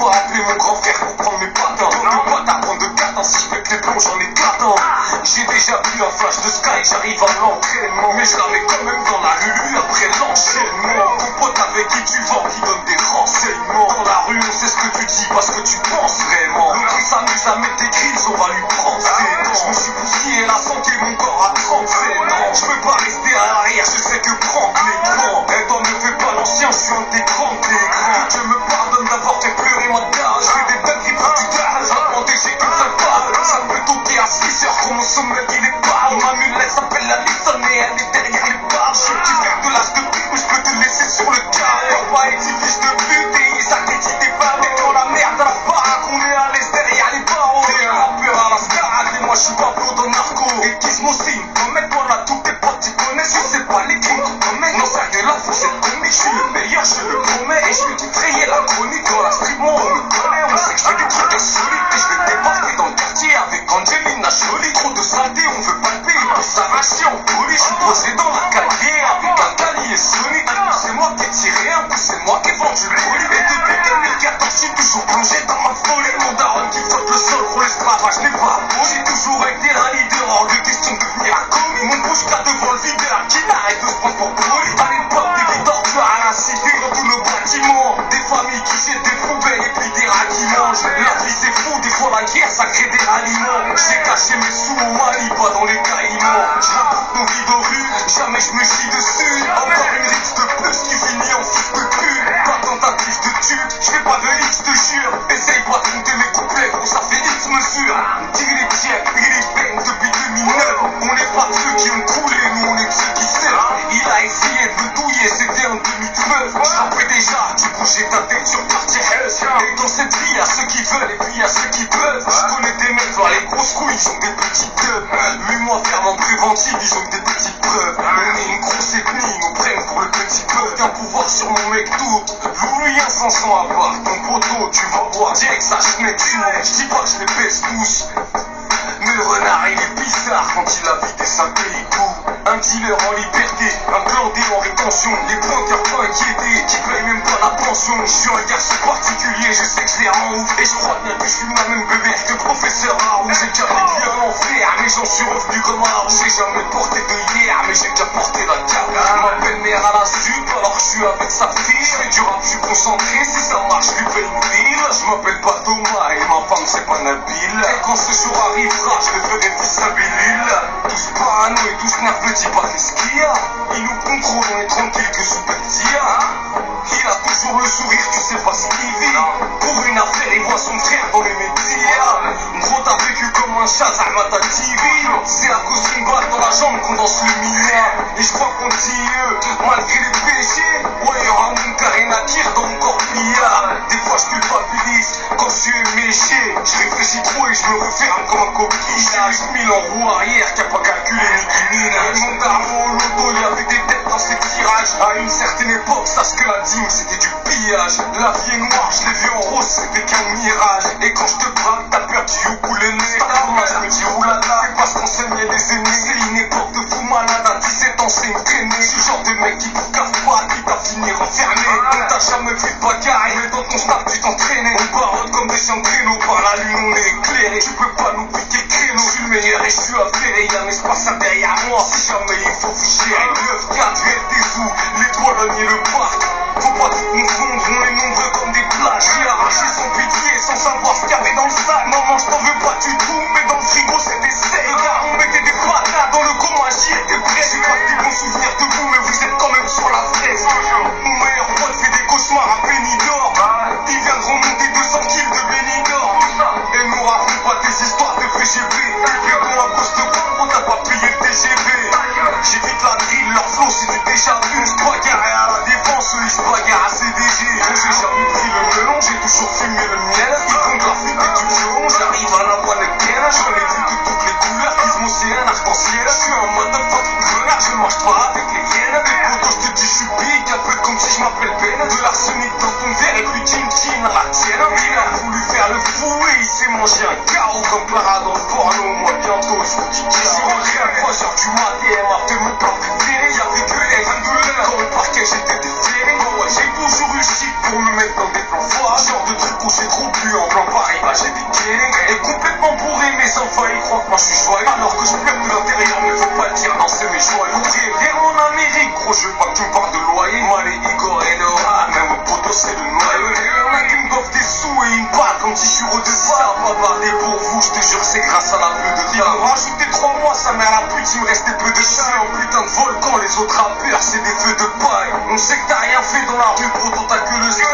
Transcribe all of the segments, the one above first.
pas appelé mon grand frère pour prendre mes patins. Donc ne pas t'apprendre de catin, si je pète les plombs j'en ai 4 ans. J'ai déjà vu un flash de sky, j'arrive à l'entraînement. Mais je la mets quand même dans la lulu après l'enchaînement. Ton pote avec qui tu vends, qui donne des renseignements. Dans la rue on sait ce que tu dis parce que tu penses vraiment. L'autre il s'amuse à mettre des grilles, on va lui prendre ses dents. Je me suis bousillé la santé, mon corps à 37 ans. Je peux pas rester à l'arrière, je sais que prendre l'écran. Et toi ne fais pas l'ancien, je suis un des grands des grands. Que Dieu me pardonne d'avoir fait pleurer ma dalle. Je fais des belles pour du gaz, raconter j'ai qu'une seule balle. Ça peut toquer à 6 heures quand mon sommeil il est pâle. Ma mulette s'appelle la Liston et elle est derrière les barres. Je suis un petit frère de l'âge de pique, mais je peux te laisser sur le carré. Papa et petit fils de pute et ils sacrifient des balles. Et dans la merde à la baraque, on est à l'aise derrière les barreaux. T'es un rappeur à la scarade et moi je suis Pablo dans Narco. Et Gizmo c'est une commette, voilà tous tes potes tu connais. Je sais pas les crimes qu'on commet. Non sérieux là faut c'est comique, je suis le meilleur, je le promets. Et je vais tout frayer la chronique dans la street, moi on me connaît. On sait que je fais des trucs insolites et je vais débarquer dans le quartier avec Angelina Jolie. Trop de saleté, on veut palper, il peut s'arracher en folie. Je suis posé dans la carrière avec un calier Sonic. Un coup c'est moi qui ai tiré, un coup c'est moi qui ai vendu le colis. Et depuis 2014 je suis toujours plongé dans ma folie. Mon daron qui flotte le sol pour l'esclavage n'est pas beau. J'ai toujours été un leader, hors de question de devenir un commis. Mon bouche qu'à devant le videur qui n'arrête de se prendre pour poli. À l'époque des victoires tu as la cité dans tous nos bâtiments. Des familles qui jettent des poubelles et puis des rats qui mangent. La vie c'est fou, des fois la guerre ça crée des aliments. J'ai caché mes sous au Mali, pas dans les caïmans. Je raconte nos vies de rue, jamais je me chie dessus. Encore une rixe de plus qui finit en fils de pute. Pas tentative de tube, je fais pas de X, te jure. Essaye pas de monter mes couplets, gros ça fait X mesures. Tigre check, tigre bang depuis 2009. On n'est pas de ceux qui ont coulé, nous on est de ceux qui savent. Il a essayé de me douiller, c'était un demi-teuf. Je rappelais déjà, tu bougeais ta tête sur quartier S. Et dans cette vie, y'a ceux qui veulent et puis y'a ceux qui peuvent. Je connais des mecs, voilà les grosses couilles, ils ont des petites teufs. 8 mois ferme en préventive, ils ont des petites preuves. On est une grosse ethnie, nous prennent pour le petit peuple. Qu'un pouvoir sur mon mec tout. Louis un 500 à part, ton poteau, tu vas voir. Direct ça, je mets dessus. Je dis pas que je les baisse tous. Mais le renard il est bizarre quand il a vidé sa pellicule. Un dealer en liberté, un planté en rétention. Les pointeurs pas inquiétés, qui payent même pas la pension. Je suis un garçon particulier, je sais que je les rends ouf. Et je crois bien que je suis la même bébé que professeur Raoult. J'ai déjà vécu un enfer, mais j'en suis revenu comme un roux. J'ai jamais porté de hier, mais j'ai déjà porté la cape. Ma belle-mère à la sup, alors que je suis avec sa fille. Je fais du rap, je suis concentré, si ça marche, je lui paye une ville. Je m'appelle pas Thomas et ma femme c'est pas Nabil. Et quand ce jour arrivera, je le ferai fils à Bellil. Tous parano et tous nerveux, dis pas qu'est-ce qu'il y a. Ils nous contrôlent, on est tranquille que sous Beltia. Il a toujours le sourire, tu sais pas ce qu'il vit. Pour une affaire, il voit son frère dans les médias. Gros t'as vécu comme un chat, ça m'a ta TV. C'est à cause d'une balle dans la jambe qu'on danse le mia. Et je crois qu'on dit malgré les péchés. Ouais, y'aura mon carré à tir dans mon corps pillard. Des fois je culpabilise quand je suis méché. Je réfléchis trop et je me referme comme un coquille. J'ai 1000 en roue arrière qui a pas calculé ni guinine. Mon daron au loto, il avait des têtes dans ses tirages. À une certaine époque, sache que la dîme c'était du pillage. La vie est noire, je l'ai vu en rose, c'était qu'un mirage. Et quand je te braque, t'as perdu au bout le nez. Moi je me dis oulala, c'est parce qu'on saignait les aînés. C'est une époque de fou malade, à 17 ans c'est une traînée. Je suis le genre de mec qui pour cave pas, qui t'a fini renfermé. On t'a jamais fait de bagarre, mais dans ton stade tu t'entraînais. On barotte comme des chiens de traîneau, par la lune on est éclairé. Tu peux pas nous piquer créneau, je suis le meilleur et je suis avéré. Y'a un espace à derrière moi, si jamais il faut ficher. 9, 4, des sous, les Polognes et le parc. Faut pas tout confondre, on est nombreux comme des plages. J'ai arraché sans pitié, sans savoir ce qu'il y avait dans le sac. Maman, je t'en veux pas du tout, mais dans le frigo c'est des secs. Le gars, on mettait des patates dans le coma, j'y étais prêt. J'ai pas des bons souvenirs de vous, mais vous êtes quand même sur la fraise. Mon meilleur pote fait des cauchemars à Benidorm. Il vient de remonter 200 kills de Benidorm. Et nous raconte pas tes histoires de VGV. Perdons à cause de quoi, on t'a pas payé le TGV. J'évite la drill, leur flow c'est du déjà vu. Je bagarre à la défense, eux ils se bagarrent à CDG. J'ai jamais pris le melon, j'ai toujours fumé le miel. Ils font de la flûte et du violon, j'arrive à la bonne again. J'en ai vu de toutes les couleurs, Gizmo c'est un arc-en-ciel. Je suis un motherfucking connard, je marche pas avec les hyènes. Des potos, je te dis je suis big, un peu comme si je m'appelle Ben. De l'arsenic dans ton verre et puis Tintin à la tienne. Il a voulu faire le fou et il s'est mangé un carreau comme Clara dans le porno. Moi bientôt je vous dis ciao. Je suis rentré à 3h du matin, elle m'a fait mon plat préféré. Y'avait que les douleurs, dans le parquet j'étais déféré. Bon ouais, j'ai toujours eu le shit pour me mettre dans des plans forts. Genre de truc où j'ai trop j'ai des killings. Et complètement bourré, mes enfants ils croient que moi je suis joyeux. Alors que je pleure de l'intérieur, mais faut pas le dire, non c'est mes joyeux. Ouvrier, viens en Amérique, gros je veux pas que tu me parles de loyer. Malé, Igor et Noah, même mon poteau c'est le noyau. Y'en a qui me goffent des sous et ils me parlent comme si je suis redevable. Ça va parler pour vous, je te jure c'est grâce à la peu de temps. Ils m'ont rajouté 3 mois, ça mère la pute, il me restait peu de chien. En putain de volcan, les autres rappeurs c'est des feux de paille. On sait que t'as rien fait dans la rue, poto t'as que le style.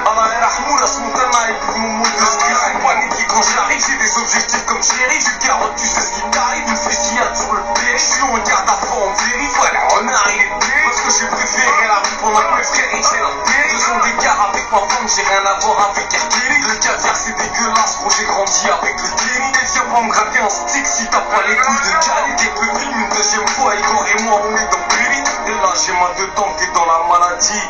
Allah el Rahmoul, Asmoutana et puis mon mot de style. C'est paniqué quand j'arrive, j'ai des objectifs comme Jerry. Je carotte, tu sais ce qui t'arrive, une fusillade sur le pied. Je suis en garde à fond, en vérif, ouais, le renard il est blé. Parce que j'ai préféré la rue pendant que mes frères ils tiennent la télé. 2 ans d'écart avec ma femme, j'ai rien à voir avec Hercule. Le caviar c'est dégueulasse, gros j'ai grandi avec le Kenny. Et viens pas me gratter un stick si t'as pas les couilles de Cali. Dès que le film une deuxième fois, Igor et moi on est dans Billy. Et là j'ai ma dedans, t'es dans la maladie.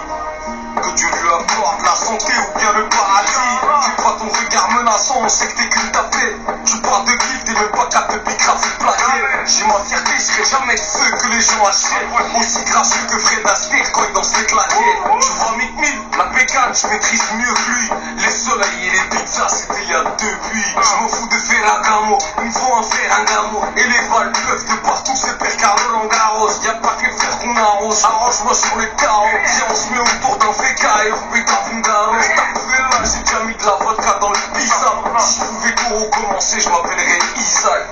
Que Dieu lui apporte la santé ou bien le paradis. Fais pas ton regard menaçant, on sait que t'es qu'une tapette. Tu parles de clip, t'es même pas capable de bicrave et plaquer. J'ai ma fierté, je serai jamais ceux que les gens achètent. Aussi gracieux que Fred Astaire quand il danse les claquettes. Tu vois Mick Mill, la bécane, je maîtrise mieux que lui. Les soleils et les pizzas, c'était il y a 2 puits. Je m'en fous de Ferragamo, il me faut un Ferragamo. Et les balles peuvent de partout, c'est Père Carlo Langaros. Y'a pas que le fer qu'on arrose, arrange-moi sur les carreaux. Viens, on se met autour d'un féca et on fait ta bungalow. Là, j'ai déjà mis de la vodka dans le pizza. Si je pouvais tout recommencer, je m'appellerais Isaac.